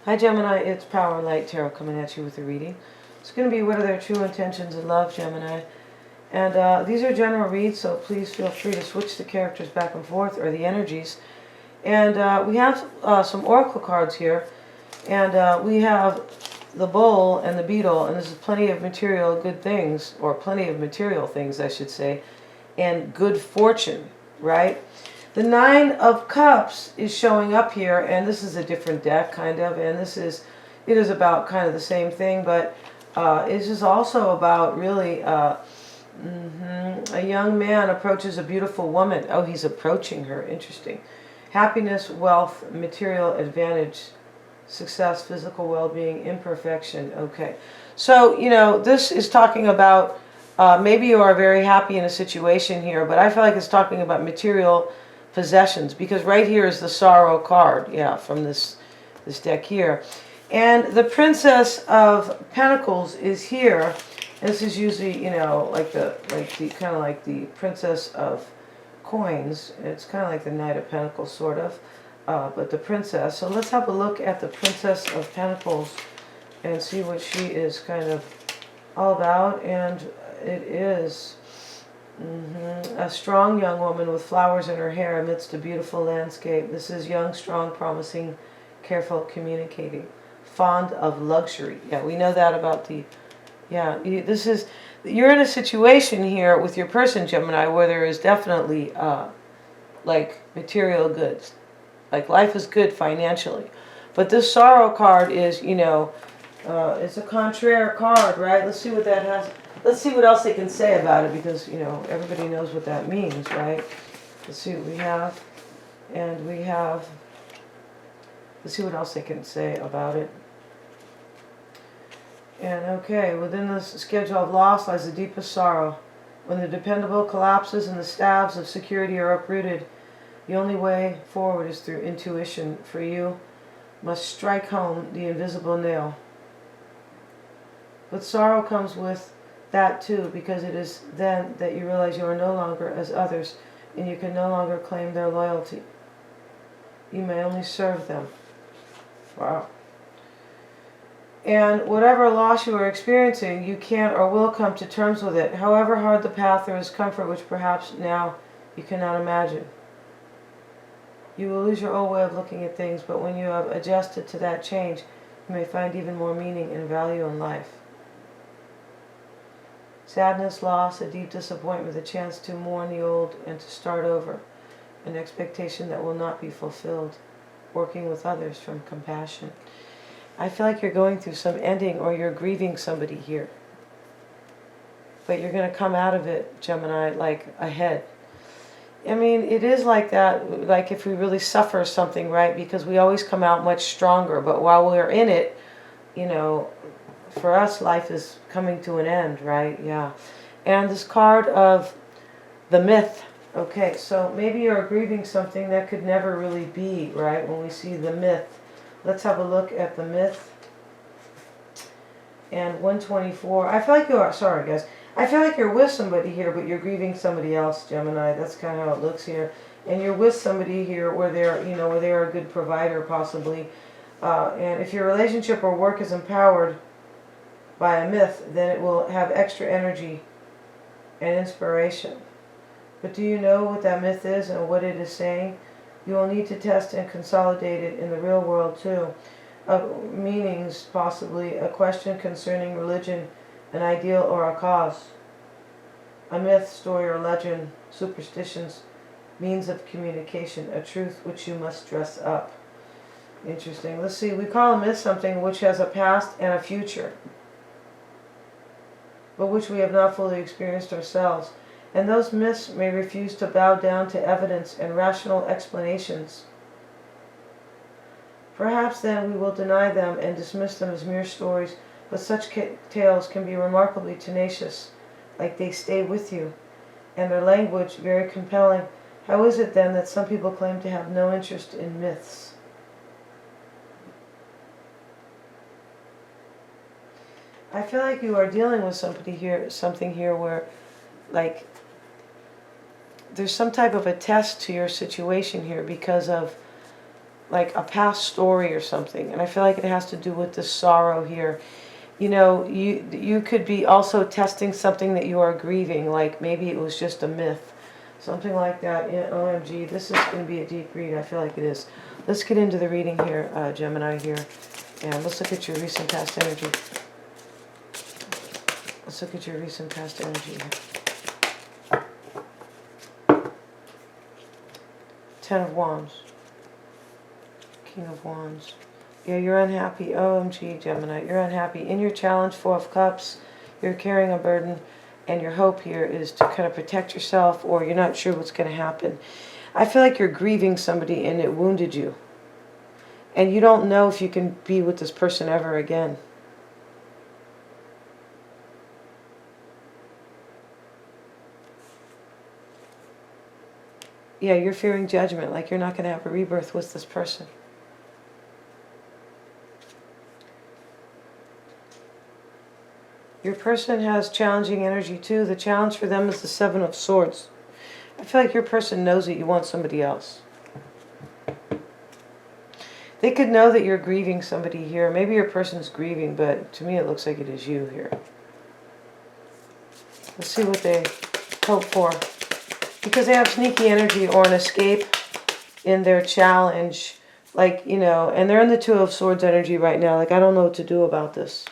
Hi Gemini, it's Power Light Tarot coming at you with a reading. It's going to be what are their true intentions in love, Gemini. And these are general reads, so please feel free to switch the characters back and forth, or the energies. And we have some oracle cards here. And we have the bull and the beetle, and this is plenty of material good things, or plenty of material things I should say, and good fortune, right? The Nine of Cups is showing up here, and this is a different deck, kind of, and it is about kind of the same thing, but it is also about really a young man approaches a beautiful woman. Oh, he's approaching her. Interesting. Happiness, wealth, material advantage, success, physical well-being, imperfection. Okay. So, this is talking about maybe you are very happy in a situation here, but I feel like it's talking about material possessions, because right here is the sorrow card, yeah, from this deck here. And the Princess of Pentacles is here. This is usually, like the kind of like the Princess of Coins. It's kind of like the Knight of Pentacles, sort of, but the Princess. So let's have a look at the Princess of Pentacles and see what she is kind of all about. And it is a strong young woman with flowers in her hair amidst a beautiful landscape. This is young, strong, promising, careful, communicating, fond of luxury. Yeah, we know that about the, you're in a situation here with your person, Gemini, where there is definitely like material goods. Like life is good financially. But this sorrow card is, it's a contrary card, right? Let's see what that has. Let's see what else they can say about it, because, everybody knows what that means, right? Let's see what we have. And we have, let's see what else they can say about it. And okay, within the schedule of loss lies the deepest sorrow. When the dependable collapses and the staves of security are uprooted, the only way forward is through intuition. For you must strike home the invisible nail. But sorrow comes with that too, because it is then that you realize you are no longer as others, and you can no longer claim their loyalty. You may only serve them. Wow. And whatever loss you are experiencing, you can or will come to terms with it. However hard the path, there is comfort which perhaps now you cannot imagine. You will lose your old way of looking at things, but when you have adjusted to that change, you may find even more meaning and value in life. Sadness, loss, a deep disappointment, the chance to mourn the old and to start over, an expectation that will not be fulfilled, working with others from compassion. I feel like you're going through some ending, or you're grieving somebody here. But you're going to come out of it, Gemini, like ahead. I mean, it is like that, like if we really suffer something, right? Because we always come out much stronger. But while we're in it, for us, life is coming to an end, right? Yeah. And this card of the myth. Okay, so maybe you're grieving something that could never really be, right? When we see the myth. Let's have a look at the myth. And 124. I feel like you are, sorry guys. I feel like you're with somebody here, but you're grieving somebody else, Gemini. That's kind of how it looks here. And you're with somebody here where they're, where they're a good provider, possibly. And if your relationship or work is empowered by a myth, then it will have extra energy and inspiration. But do you know what that myth is and what it is saying? You will need to test and consolidate it in the real world too. Meanings, possibly a question concerning religion, an ideal, or a cause. A myth, story, or legend, superstitions, means of communication, a truth which you must dress up. Interesting. Let's see, we call a myth something which has a past and a future, but which we have not fully experienced ourselves. And those myths may refuse to bow down to evidence and rational explanations. Perhaps then we will deny them and dismiss them as mere stories, but such tales can be remarkably tenacious, like they stay with you, and their language very compelling. How is it then that some people claim to have no interest in myths? I feel like you are dealing with something here where, like, there's some type of a test to your situation here because of like a past story or something. And I feel like it has to do with the sorrow here. You know, you could be also testing something that you are grieving, like maybe it was just a myth. Something like that. Yeah, OMG, this is going to be a deep read. I feel like it is. Let's get into the reading here, Gemini here. And let's look at your recent past energy. Let's look at your recent past energy here. 10 of Wands. King of Wands. Yeah, you're unhappy. OMG, Gemini. You're unhappy. In your challenge, 4 of Cups, you're carrying a burden. And your hope here is to kind of protect yourself, or you're not sure what's going to happen. I feel like you're grieving somebody and it wounded you. And you don't know if you can be with this person ever again. Yeah, you're fearing judgment, like you're not going to have a rebirth with this person. Your person has challenging energy too. The challenge for them is the 7 of Swords. I feel like your person knows that you want somebody else. They could know that you're grieving somebody here. Maybe your person's grieving, but to me it looks like it is you here. Let's see what they hope for. Because they have sneaky energy or an escape in their challenge. Like, you know, and they're in the 2 of Swords energy right now. Like, I don't know what to do about this.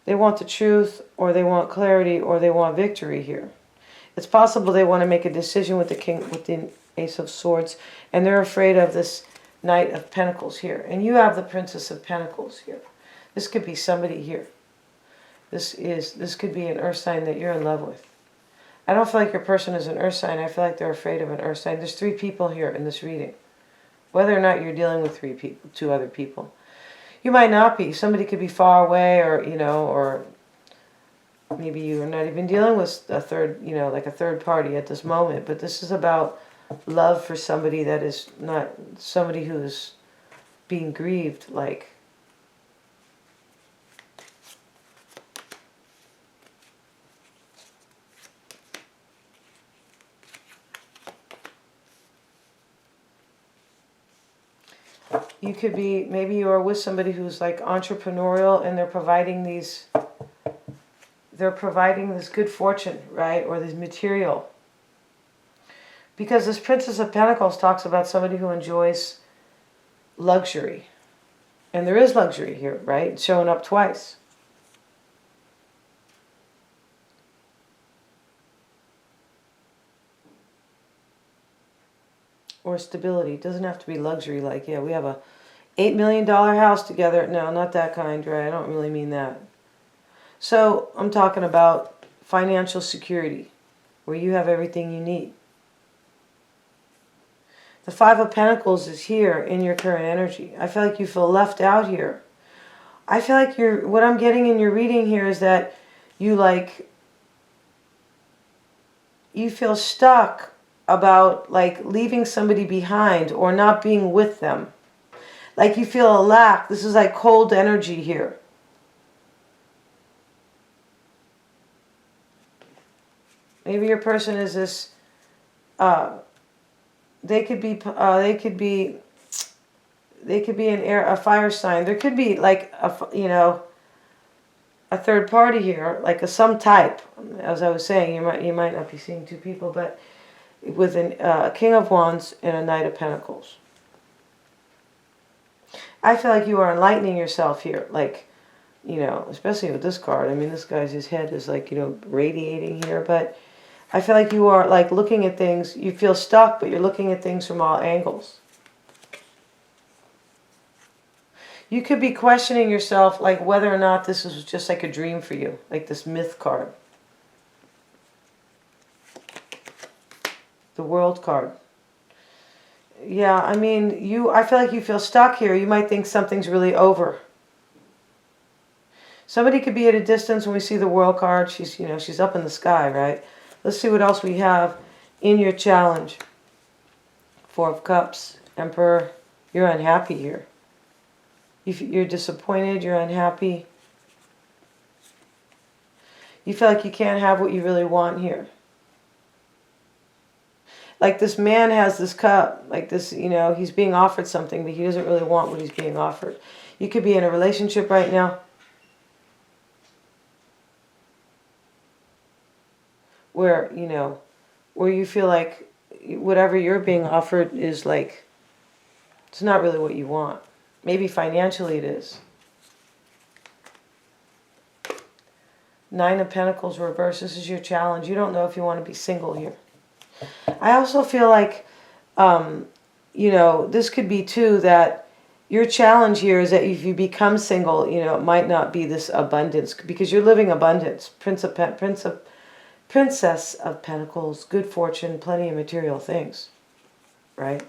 They want the truth, or they want clarity, or they want victory here. It's possible they want to make a decision with the Ace of Swords, and they're afraid of this Knight of Pentacles here. And you have the Princess of Pentacles here. This could be somebody here. This could be an earth sign that you're in love with. I don't feel like your person is an earth sign. I feel like they're afraid of an earth sign. There's 3 people here in this reading. Whether or not you're dealing with 2 other people. You might not be. Somebody could be far away, or, you know, or maybe you're not even dealing with a third, you know, like a third party at this moment. But this is about love for somebody that is not somebody who's being grieved, like. You could be, maybe you are with somebody who's like entrepreneurial, and they're providing this good fortune, right? Or this material. Because this Princess of Pentacles talks about somebody who enjoys luxury. And there is luxury here, right? It's showing up twice. Or stability. It doesn't have to be luxury, like, yeah, we have a $8 million house together. No, not that kind, right? I don't really mean that. So I'm talking about financial security, where you have everything you need. The 5 of Pentacles is here in your current energy. I feel like you feel left out here. I feel like what I'm getting in your reading here is that you feel stuck about like leaving somebody behind or not being with them. Like you feel a lack. This is like cold energy here. Maybe your person is this, they could be a fire sign. There could be like a third party here, like some type. As I was saying, you might not be seeing 2 people, but with a King of Wands and a Knight of Pentacles. I feel like you are enlightening yourself here, like, you know, especially with this card. I mean, this guy's, his head is like, you know, radiating here, but I feel like you are like looking at things, you feel stuck, but you're looking at things from all angles. You could be questioning yourself, like whether or not this is just like a dream for you, like this myth card. The World card. Yeah, I mean, I feel like you feel stuck here. You might think something's really over. Somebody could be at a distance when we see the World card. She's, you know, she's up in the sky, right? Let's see what else we have in your challenge. 4 of Cups, Emperor. You're unhappy here. You're disappointed, you're unhappy. You feel like you can't have what you really want here. like this man has this cup, like this, you know, he's being offered something, but he doesn't really want what he's being offered. You could be in a relationship right now where, you know, where you feel like whatever you're being offered is like, it's not really what you want. Maybe financially it is. Nine of Pentacles reverse. This is your challenge. You don't know if you want to be single here. I also feel like, you know, this could be too that your challenge here is that if you become single, you know, it might not be this abundance because you're living abundance. Princess of Pentacles, good fortune, plenty of material things, right?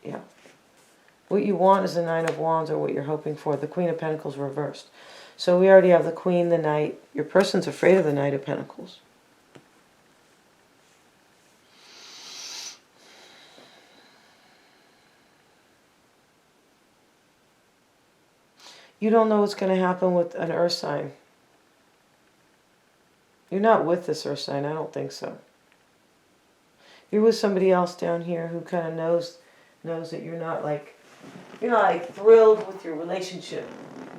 Yeah. What you want is the Nine of Wands, or what you're hoping for. The Queen of Pentacles reversed. So we already have the Queen, the Knight. Your person's afraid of the Knight of Pentacles. You don't know what's going to happen with an earth sign. You're not with this earth sign. I don't think so. You're with somebody else down here who kind of knows that you're not like thrilled with your relationship.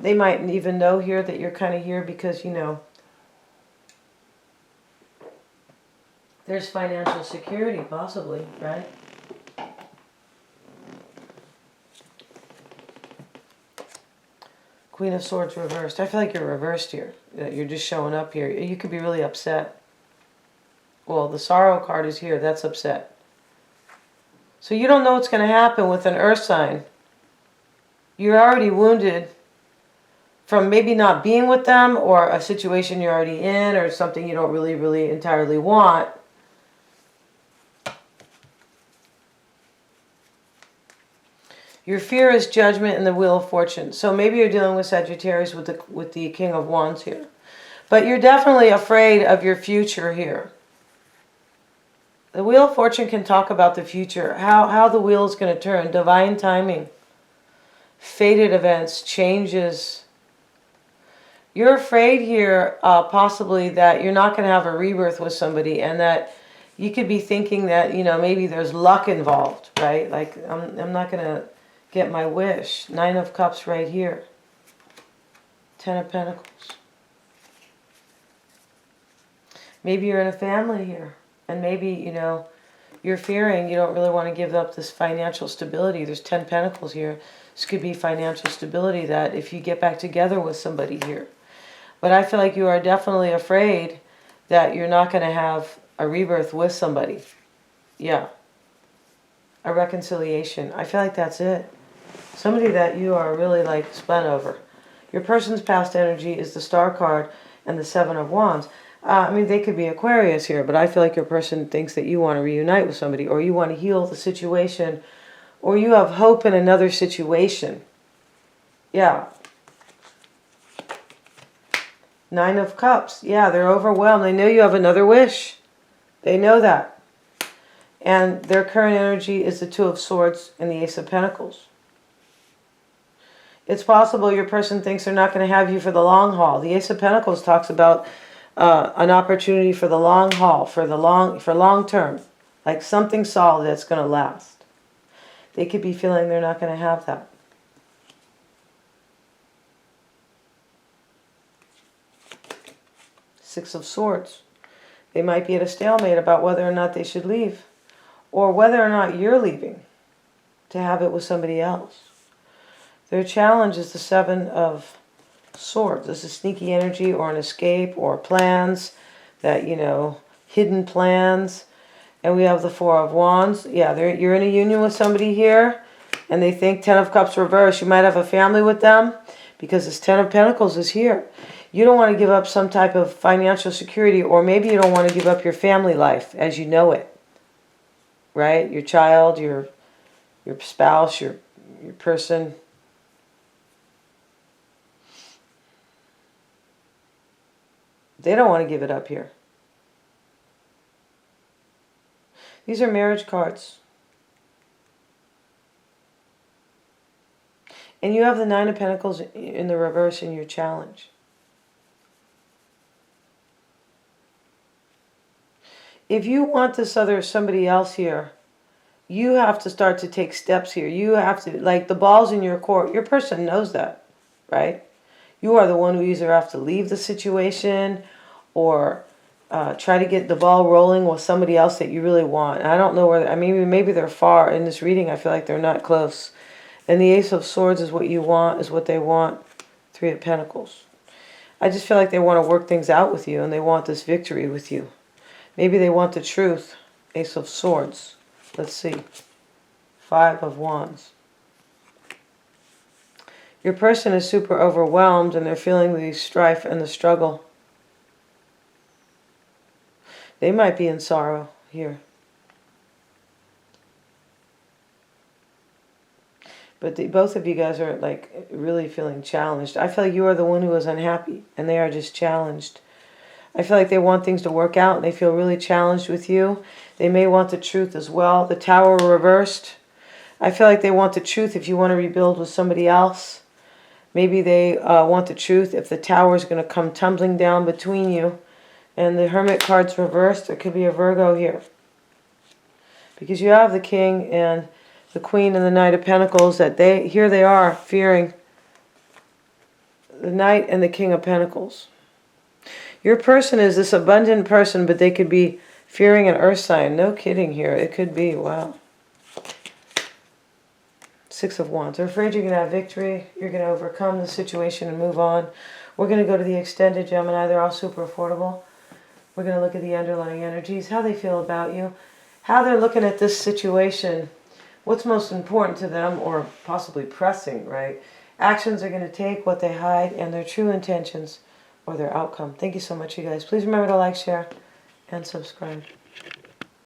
They might even know here that you're kind of here because, you know, there's financial security possibly, right? Queen of Swords reversed. I feel like you're reversed here. You're just showing up here. You could be really upset. Well, the Sorrow card is here. That's upset. So you don't know what's going to happen with an earth sign. You're already wounded from maybe not being with them, or a situation you're already in, or something you don't really entirely want. Your fear is judgment and the Wheel of Fortune. So maybe you're dealing with Sagittarius with the King of Wands here. But you're definitely afraid of your future here. The Wheel of Fortune can talk about the future, how the wheel is going to turn, divine timing, fated events, changes. You're afraid here possibly that you're not going to have a rebirth with somebody, and that you could be thinking that, you know, maybe there's luck involved, right? Like, I'm not going to get my wish. Nine of Cups right here. Ten of Pentacles. Maybe you're in a family here. And maybe, you know, you're fearing you don't really want to give up this financial stability. There's 10 Pentacles here. This could be financial stability that if you get back together with somebody here. But I feel like you are definitely afraid that you're not going to have a rebirth with somebody. Yeah. A reconciliation. I feel like that's it. Somebody that you are really like spun over. Your person's past energy is the Star card and the Seven of Wands. I mean, they could be Aquarius here, but I feel like your person thinks that you want to reunite with somebody, or you want to heal the situation, or you have hope in another situation. Yeah. Nine of Cups. Yeah, they're overwhelmed. They know you have another wish. They know that. And their current energy is the Two of Swords and the Ace of Pentacles. It's possible your person thinks they're not going to have you for the long haul. The Ace of Pentacles talks about an opportunity for the long haul, for long term, like something solid that's going to last. They could be feeling they're not going to have that. Six of Swords. They might be at a stalemate about whether or not they should leave, or whether or not you're leaving to have it with somebody else. Their challenge is the Seven of Swords. This is sneaky energy, or an escape, or plans that, you know, hidden plans. And we have the Four of Wands. Yeah, you're in a union with somebody here, and they think Ten of Cups reverse. You might have a family with them because this Ten of Pentacles is here. You don't want to give up some type of financial security, or maybe you don't want to give up your family life as you know it. Right? Your child, your spouse, your person. They don't want to give it up here. These are marriage cards. And you have the Nine of Pentacles in the reverse in your challenge. if you want this other somebody else here, you have to start to take steps here. You have to, like, the ball's in your court. Your person knows that, right? You are the one who either have to leave the situation or try to get the ball rolling with somebody else that you really want. And I don't know where, I mean, maybe they're far in this reading. I feel like they're not close. And the Ace of Swords is what you want, is what they want. Three of Pentacles. I just feel like they want to work things out with you and they want this victory with you. Maybe they want the truth. Ace of Swords. Let's see. Five of Wands. Your person is super overwhelmed and they're feeling the strife and the struggle. They might be in sorrow here. But both of you guys are like really feeling challenged. I feel like you are the one who is unhappy and they are just challenged. I feel like they want things to work out and they feel really challenged with you. They may want the truth as well. The Tower reversed. I feel like they want the truth if you want to rebuild with somebody else. Maybe they want the truth if the Tower is going to come tumbling down between you. And the Hermit card's reversed. There could be a Virgo here. Because you have the King and the Queen and the Knight of Pentacles. That here they are fearing the Knight and the King of Pentacles. Your person is this abundant person, but they could be fearing an earth sign. No kidding here. It could be. Wow. Six of Wands. They're afraid you're going to have victory. You're going to overcome the situation and move on. We're going to go to the extended Gemini. They're all super affordable. We're going to look at the underlying energies, how they feel about you, how they're looking at this situation, what's most important to them or possibly pressing, right? Actions they're going to take, what they hide, and their true intentions or their outcome. Thank you so much, you guys. Please remember to like, share, and subscribe.